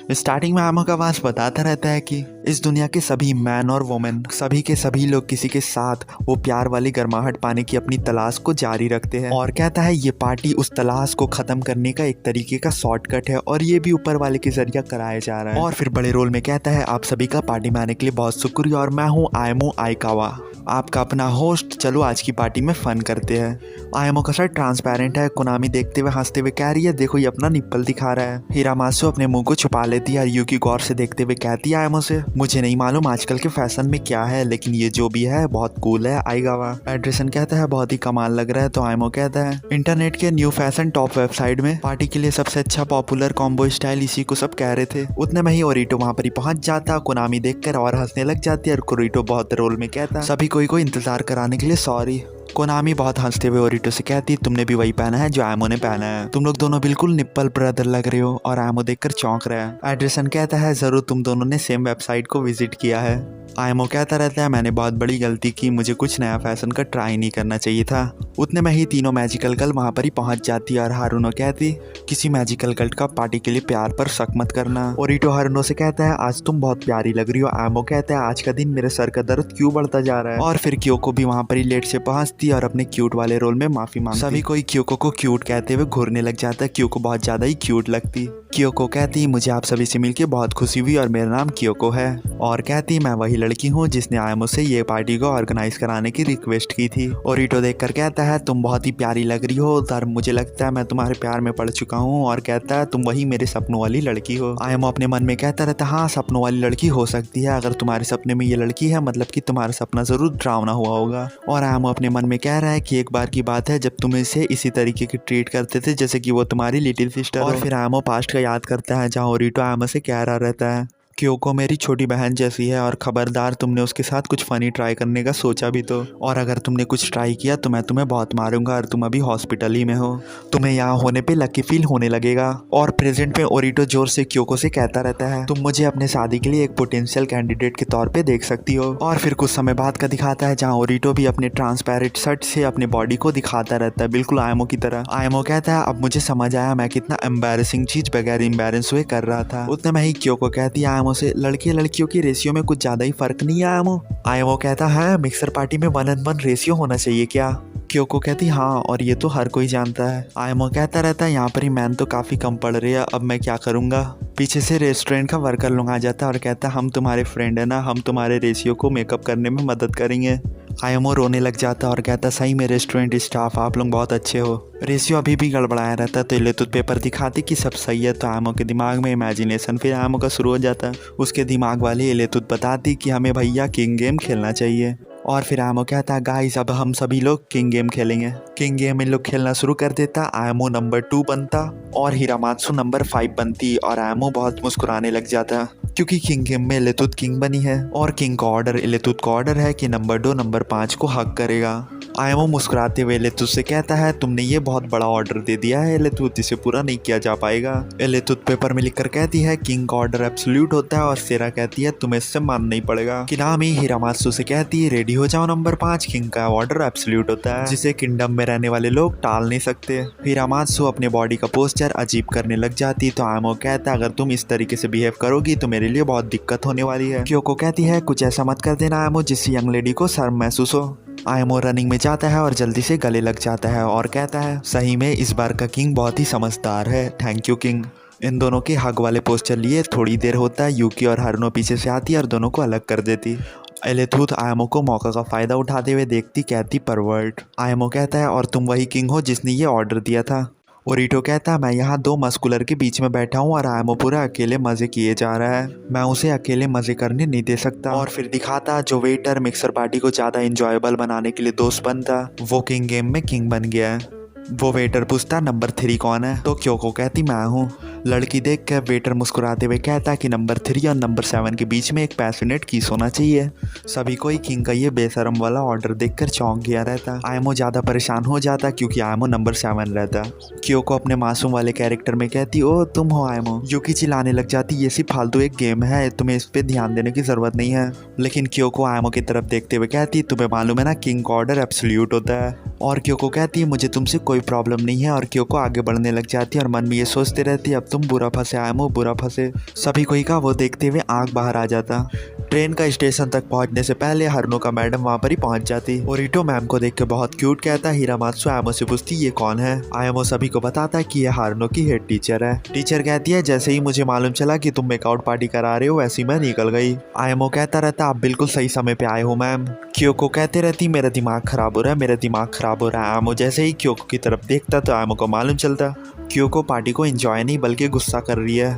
Starting में आमो का आवाज बताता रहता है कि इस दुनिया के सभी मैन और वुमेन, सभी के सभी लोग किसी के साथ वो प्यार वाली गर्माहट पाने की अपनी तलाश को जारी रखते हैं, और कहता है ये पार्टी उस तलाश को खत्म करने का एक तरीके का शॉर्टकट है और ये भी ऊपर वाले के जरिए कराया जा रहा है। और फिर बड़े रोल में कहता है आप सभी का पार्टी में आने के लिए बहुत शुक्रिया और मैं हूँ आयमो आइकावा, आपका अपना होस्ट। चलो आज की पार्टी में फन करते हैं। आयमो का शर्ट ट्रांसपेरेंट है। कोनामी देखते हुए हंसते हुए कह रही है देखो ये अपना निप्पल दिखा रहा है। हिरामासु अपने मुंह को छुपा लेती है और यूकी गौर से देखते हुए कहती है आयमो से मुझे नहीं मालूम आजकल के फैशन में क्या है, लेकिन ये जो भी है बहुत कूल है आइगावा। एड्रेसन कहता है बहुत ही कमाल लग रहा है, तो आयमो कहता है इंटरनेट के न्यू फैशन टॉप वेबसाइट में पार्टी के लिए सबसे अच्छा पॉपुलर कॉम्बो स्टाइल इसी को सब कह रहे थे। उतने में ही ओरिटो वहाँ पर ही पहुंच जाता। कोनामी देखकर और हंसने लग जाती है और कोरिटो बहुत रोल में कहता सभी कोई इंतजार कराने के लिए सॉरी। कोनामी बहुत हंसते हुए ओरिटो से कहती तुमने भी वही पहना है जो आयमो ने पहना है, तुम लोग दोनों बिल्कुल निप्पल ब्रदर लग रहे हो। और आयमो देखकर चौंक रहा है। एड्रेसन कहता है जरूर तुम दोनों ने सेम वेबसाइट को विजिट किया है। आयमो कहता रहता है मैंने बहुत बड़ी गलती की, मुझे कुछ नया फैशन का ट्राई नहीं करना चाहिए था। उतने में ही तीनों मैजिकल गर्ल वहाँ पर ही पहुँच जाती है और हारुनो कहती किसी मैजिकल गर्ल का पार्टी के लिए प्यार पर शक मत करना। ओरिटो हारुनो से कहता है आज तुम बहुत प्यारी लग रही हो। आयमो कहता है आज का दिन मेरे सर का दर्द क्यों बढ़ता जा रहा है। और फिर क्योको भी वहाँ पर ही लेट से पहुँचती और अपने क्यूट वाले रोल में माफी मांगती। सभी कोई क्योको को क्यूट कहते हुए घूरने लग जाता है। क्योको बहुत ज्यादा ही क्यूट लगती। क्योको कहती मुझे आप सभी से मिलकर बहुत खुशी हुई और मेरा नाम क्योको है। और कहती मैं वही लड़की हूँ जिसने आयमो से ये पार्टी को ऑर्गेनाइज कराने की रिक्वेस्ट की थी। ओरिटो देखकर कहता है तुम बहुत ही प्यारी लग रही हो और मुझे लगता है मैं तुम्हारे प्यार में पड़ चुका हूँ। और कहता है तुम वही मेरे सपनों वाली लड़की हो। आयमो अपने मन में कहता रहता हाँ सपनों वाली लड़की हो सकती है, अगर तुम्हारे सपने में ये लड़की है मतलब कि तुम्हारा सपना जरूर डरावना हुआ होगा। और आयमो अपने मन में कह रहा है कि एक बार की बात है जब तुम इसे इसी तरीके की ट्रीट करते थे जैसे कि वो तुम्हारी लिटिल सिस्टर। और फिर आयमो पास्ट का याद करता है जहाँ ओरिटो आयमो से कह रहा रहता है क्योको मेरी छोटी बहन जैसी है और खबरदार तुमने उसके साथ कुछ फनी ट्राई करने का सोचा भी तो, और अगर तुमने कुछ ट्राई किया तो मैं तुम्हें बहुत मारूंगा और तुम अभी हॉस्पिटल ही में हो, तुम्हें यहाँ होने पे लकी फील होने लगेगा। और प्रेजेंट में ओरिटो जोर से क्योको से कहता रहता है तुम मुझे अपने शादी के लिए एक पोटेंशियल कैंडिडेट के तौर पे देख सकती हो। और फिर कुछ समय बाद का दिखाता है जहाँ ओरिटो भी अपने ट्रांसपेरेंट शर्ट से अपने बॉडी को दिखाता रहता है बिल्कुल आयमो की तरह। आयमो कहता है अब मुझे समझ आया मैं कितना एम्बैरेसिंग चीज बगैर एम्बैरेंस हुए कर रहा था। उतने में ही क्योको कहती है से लड़के लड़कियों की रेशियो में कुछ ज्यादा ही फर्क नहीं है आयमो। आयमो कहता है मिक्सर पार्टी में 1:1 रेशियो होना चाहिए क्या। क्योको कहती हाँ और ये तो हर कोई जानता है। आयमो कहता रहता है यहाँ पर ही मैन तो काफी कम पड़ रही है, अब मैं क्या करूंगा। पीछे से रेस्टोरेंट का वर्कर लोग आ जाता है और कहता है हम तुम्हारे फ्रेंड है ना, हम तुम्हारे रेशियो को मेकअप करने में मदद करेंगे। आयमो रोने लग जाता है और कहता सही में रेस्टोरेंट स्टाफ आप लोग बहुत अच्छे हो। रेशियो अभी भी गड़बड़ाया रहता है तो ले पेपर दिखाती कि सब सही है, तो आयमो के दिमाग में इमेजिनेशन फिर आयमो का शुरू हो जाता है। उसके दिमाग वाली एलेतुत बताती कि हमें भैया किंग गेम खेलना चाहिए। और फिर आयमो कहता है गाइस अब हम सभी लोग किंग गेम खेलेंगे। किंग गेम इन लोग खेलना शुरू कर देता। आयमो नंबर 2 बनता और हिरामात्सु नंबर 5 बनती और आयमो बहुत मुस्कुराने लग जाता क्योंकि किंग गेम में एलेतुत किंग बनी है और किंग का ऑर्डर एलेतुत का ऑर्डर है कि नंबर 2 नंबर 5 को हक करेगा। आयमो मुस्कुराते हुए एलेतुत से कहता है तुमने ये बहुत बड़ा ऑर्डर दे दिया है एलेतुत, इसे पूरा नहीं किया जा पाएगा। एलेतुत पेपर में लिखकर कहती है किंग का ऑर्डर एब्सोल्यूट होता है और सेरा कहती है तुम्हें इससे मानना ही पड़ेगा। किनामी हिरामात्सु से कहती है रेडी हो जाओ नंबर 5, किंग का ऑर्डर एब्सोल्यूट होता है जिसे किंगडम में रहने वाले लोग टाल नहीं सकते। हिरामात्सु अपने बॉडी का पोस्चर अजीब करने लग जाती तो आयमो कहता है अगर तुम इस तरीके से बिहेव करोगी तो मेरे लिए बहुत दिक्कत होने वाली है। क्योको कहती है कुछ ऐसा मत कर देना आयमो जिससे यंग लेडी को शर्म महसूस हो। आयमो रनिंग में जाता है और जल्दी से गले लग जाता है और कहता है सही में इस बार का किंग बहुत ही समझदार है, थैंक यू किंग। इन दोनों के हग वाले पोस्टर लिए थोड़ी देर होता है। यूकी और हारुनो पीछे से आती है और दोनों को अलग कर देती। एलेतुत आयमो को मौका का फायदा उठाते हुए देखती कहती परवर्ट। आयमो कहता है और तुम वही किंग हो जिसने ये ऑर्डर दिया था। ओरिटो कहता है मैं यहाँ 2 मस्कुलर के बीच में बैठा हूँ और आयमो पूरा अकेले मजे किए जा रहा है, मैं उसे अकेले मजे करने नहीं दे सकता। और फिर दिखाता जो वेटर मिक्सर पार्टी को ज्यादा इंजॉयबल बनाने के लिए दोस्त बनता वो किंग गेम में किंग बन गया है। वो वेटर पूछता नंबर 3 कौन है, तो क्योको कहती मैं हूँ। लड़की देख कर वेटर मुस्कुराते हुए कहता कि नंबर 3 और नंबर 7 के बीच में एक पैशनेट किस होना चाहिए। सभी कोई किंग का ये बेशरम वाला ऑर्डर देखकर चौंक गया रहता। आयमो ज्यादा परेशान हो जाता क्योंकि आयमो नंबर 7 रहता। क्योको अपने मासूम वाले कैरेक्टर में कहती ओ तुम हो आयमो। यूकी चिल्लाने लग जाती ये सिर्फ फालतू एक गेम है, तुम्हें इस पे ध्यान देने की जरूरत नहीं है। लेकिन क्योको आयमो की तरफ देखते हुए कहती तुम्हें मालूम है ना किंग का ऑर्डर एब्सोल्यूट होता है। और क्योको कहती है मुझे तुमसे कोई प्रॉब्लम नहीं है। और क्योको आगे बढ़ने लग जाती है और मन में ये सोचते रहती है अब तुम बुरा फंसे आयमो, बुरा फंसे। सभी कोई का वो देखते हुए आग बाहर आ जाता। ट्रेन का स्टेशन तक पहुंचने से पहले हारुनोका मैडम वहां पर ही पहुंच जाती। ओरिटो मैम को देख के बहुत क्यूट कहता। हिरामात्सु आयमो से पूछती ये कौन है। आयमो सभी को बताता कि ये हारुनो की हेड टीचर है। टीचर कहती है जैसे ही मुझे मालूम चला कि तुम मेकआउट पार्टी करा रहे हो वैसे ही मैं निकल गई। आयमो कहता रहता आप बिल्कुल सही समय पे आए हो मैम। क्योको कहते रहती मेरा दिमाग खराब हो रहा है, मेरा दिमाग खराब हो रहा है। आयमो जैसे ही क्योको की तरफ देखता तो आयमो को मालूम चलता क्योको पार्टी को एंजॉय नहीं बल्कि गुस्सा कर रही है।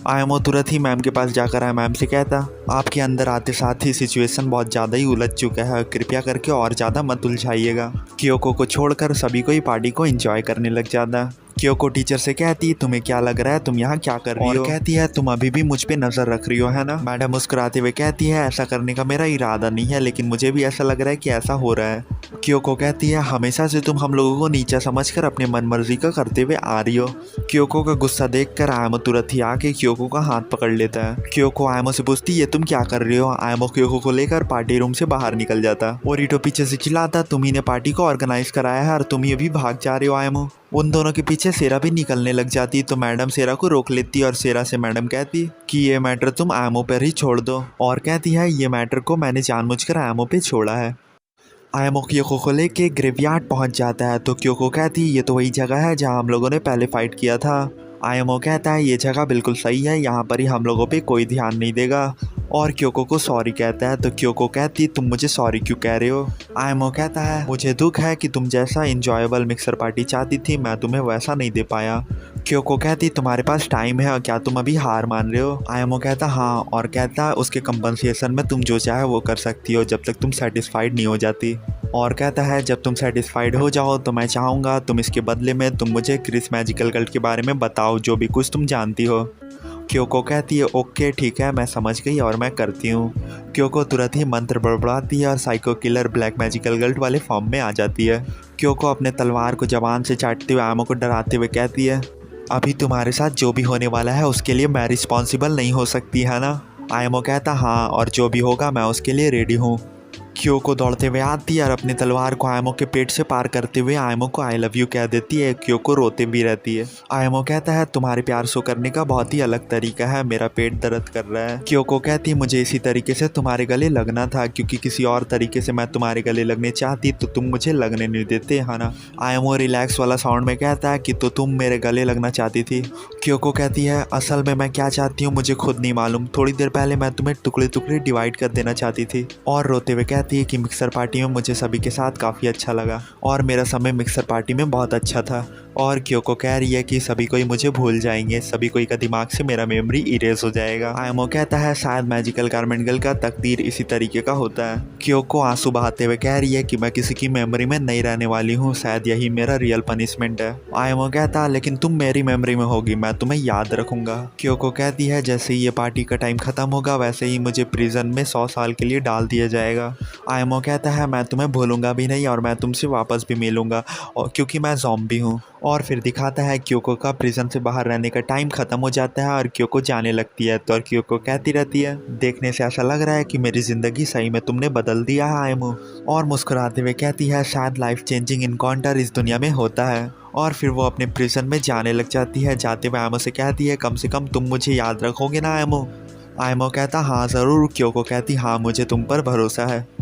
आयमो तुरंत ही मैम के पास जाकर मैम से कहता आपके अंदर आते साथ ही सिचुएशन बहुत ज़्यादा ही उलझ चुका है, कृपया करके और ज़्यादा मत उलझाइएगा। क्योको को छोड़कर सभी को ही पार्टी को एंजॉय करने लग जाता। क्योको टीचर से कहती तुम्हें क्या लग रहा है, तुम यहाँ क्या कर रही हो? और कहती है तुम अभी भी मुझ पे नजर रख रही हो है ना। मैडम मुस्कुराते हुए कहती है ऐसा करने का मेरा इरादा नहीं है, लेकिन मुझे भी ऐसा लग रहा है कि ऐसा हो रहा है। क्योको कहती है हमेशा से तुम हम लोगों को नीचा समझकर अपने मनमर्जी का करते हुए आ रही हो। क्योको का गुस्सा देखकर आयमो तुरंत ही आके क्योको का हाथ पकड़ लेता है। क्योको आयमो से पूछती ये तुम क्या कर रही हो। आयमो क्योको को लेकर पार्टी रूम से बाहर निकल जाता। ओरिटो पीछे से चिल्लाता तुम ही ने पार्टी को ऑर्गेनाइज कराया है और तुम ही अभी भाग जा रहे हो आयमो। उन दोनों के पीछे सेरा भी निकलने लग जाती तो मैडम सेरा को रोक लेती और सेरा से मैडम कहती कि ये मैटर तुम आयमो पर ही छोड़ दो, और कहती है ये मैटर को मैंने जानबूझकर आयमो पे छोड़ा है। आयमो क्योको को लेके ग्रेवयार्ड पहुंच जाता है तो क्योको कहती ये तो वही जगह है जहां हम लोगों ने पहले फाइट किया था। आयमो कहता है ये जगह बिल्कुल सही है, यहाँ पर ही हम लोगों पे कोई ध्यान नहीं देगा। और क्योको को सॉरी कहता है तो क्योको कहती तुम मुझे सॉरी क्यों कह रहे हो। आयमो कहता है मुझे दुख है कि तुम जैसा इंजॉयबल मिक्सर पार्टी चाहती थी मैं तुम्हें वैसा नहीं दे पाया। क्योको कहती तुम्हारे पास टाइम है और क्या तुम अभी हार मान रहे हो। आयमो कहता हाँ, और कहता उसके कंपनसेशन में तुम जो चाहे वो कर सकती हो जब तक तुम सेटिस्फाइड नहीं हो जाती। और कहता है जब तुम सेटिस्फाइड हो जाओ तो मैं चाहूँगा तुम इसके बदले में तुम मुझे क्रिस मैजिकल गर्ल के बारे में बताओ जो भी कुछ तुम जानती हो। क्योको कहती है ओके ठीक है मैं समझ गई और मैं करती हूँ। क्योको तुरंत ही मंत्र बड़बड़ाती है और psycho killer black magical girl वाले फॉर्म में आ जाती है। क्योको अपने तलवार को जबान से चाटते हुए आयमो को डराते हुए कहती है अभी तुम्हारे साथ जो भी होने वाला है उसके लिए मैं रिस्पॉन्सिबल नहीं हो सकती है ना। आयमो कहता हाँ, और जो भी होगा मैं उसके लिए रेडी हूँ। क्योको दौड़ते हुए आती है और अपनी तलवार को आयमो के पेट से पार करते हुए आयमो को आई लव यू कह देती है। क्योको रोते भी रहती है। आयमो कहता है तुम्हारे प्यार शो करने का बहुत ही अलग तरीका है, मेरा पेट दर्द कर रहा है। क्योको कहती है मुझे इसी तरीके से तुम्हारे गले लगना था, क्योंकि किसी और तरीके से मैं तुम्हारे गले लगने चाहती तो तुम मुझे लगने नहीं देते है ना। आयमो रिलैक्स वाला साउंड में कहता है कि तो तुम मेरे गले लगना चाहती थी। क्योको कहती है असल में मैं क्या चाहती हूँ मुझे खुद नहीं मालूम, थोड़ी देर पहले मैं तुम्हें टुकड़े टुकड़े डिवाइड कर देना चाहती थी। और रोते हुए कहती है कि मिक्सर पार्टी में मुझे सभी के साथ काफ़ी अच्छा लगा और मेरा समय मिक्सर पार्टी में बहुत अच्छा था। और क्योको कह रही है कि सभी कोई मुझे भूल जाएंगे, सभी कोई का दिमाग से मेरा मेमोरी इरेज हो जाएगा। आयमो कहता है शायद मैजिकल गारमेंट गर्ल का तकदीर इसी तरीके का होता है। क्योको आंसू बहाते हुए कह रही है कि मैं किसी की मेमोरी में नहीं रहने वाली हूँ, शायद यही मेरा रियल पनिशमेंट है। आयमो कहता है लेकिन तुम मेरी मेमोरी में होगी, मैं तुम्हें याद रखूंगा। क्योको कहती है जैसे ही ये पार्टी का टाइम खत्म होगा वैसे ही मुझे प्रिजन में 100 साल के लिए डाल दिया जाएगा। आयमो कहता है मैं तुम्हें भूलूंगा भी नहीं और मैं तुमसे वापस भी मिलूंगा और क्योंकि मैं ज़ॉम्बी हूँ। और फिर दिखाता है क्योको का प्रिजन से बाहर रहने का टाइम ख़त्म हो जाता है और क्योको जाने लगती है। तो और क्योको कहती रहती है देखने से ऐसा लग रहा है कि मेरी ज़िंदगी सही में तुमने बदल दिया है आयमो। और मुस्कुराते हुए कहती है शायद लाइफ चेंजिंग इनकाउंटर इस दुनिया में होता है। और फिर वो अपने प्रिजन में जाने लग जाती है। जाते हुए आयमो से कहती है कम से कम तुम मुझे याद रखोगे ना आयमो। आयमो कहता हाँ ज़रूर। क्योको कहती हाँ मुझे तुम पर भरोसा है।